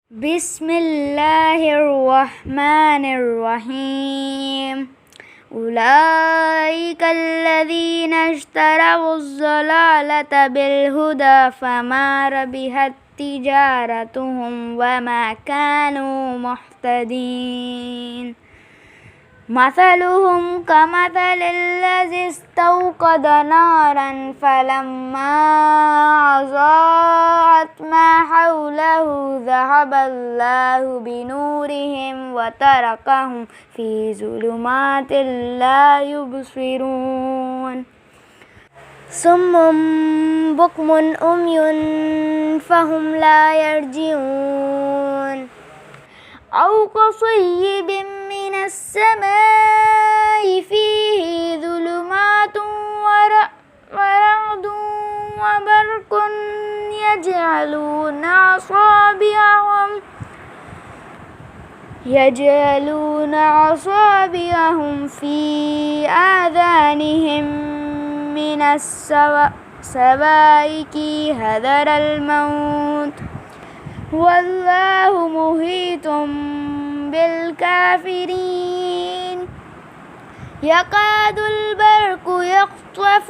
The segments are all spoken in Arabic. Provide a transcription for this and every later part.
بسم الله الرحمن الرحيم. أولئك الذين اشتروا الضلالة بالهدى فما ربحت تجارتهم وما كانوا مهتدين. مثلهم كمثل الذي استوقد نارا فلما أضاءت ما حوله ذهب الله بنورهم وتركهم في ظلمات لا يبصرون. صم بكم عمي فهم لا يرجعون. أو كصيب من السماء فيه ظلمات ورعد وبرق يجعلون أصابعهم في آذانهم من الصواعق حذر الموت والله محيط بالكافرين. يكاد البرق يخطف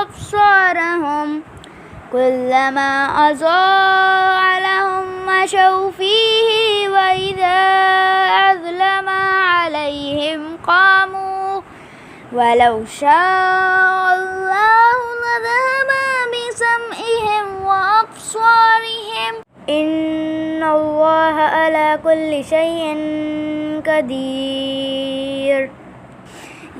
أبصارهم كلما أضاء لهم مشوا فيه وإذا أظلم عليهم قاموا ولو شاء الله لذهب بسمعهم وأبصارهم إن الله على كل شيء قدير.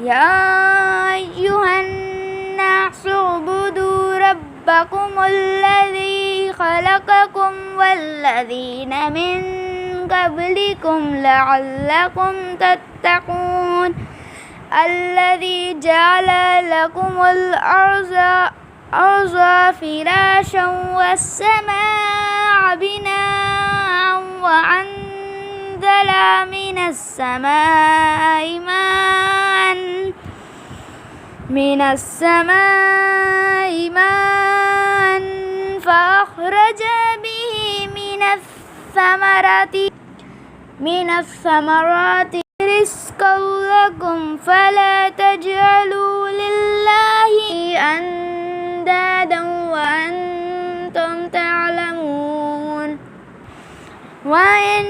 يا أيها الناس اعبدوا ربكم الذي خلقكم والذين من قبلكم لعلكم تتقون. الذي جعل لكم الأرض فراشا والسماء بناء وأنزل من السماء ماء فأخرج به من الثمرات رزقا لكم فلا تجعلوا لله أندادا وأنتم تعلمون. وإن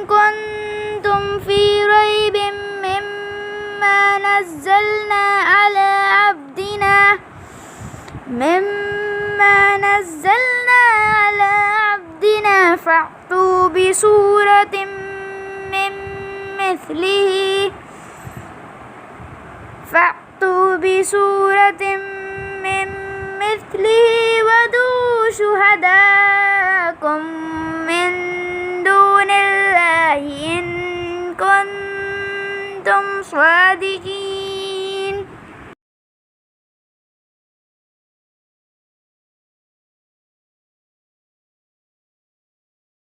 كنتم في ريب مما نزلنا على عبدنا فأتوا بسورة من مثله وادعوا شهداءكم من دون الله إن كنتم صادقين.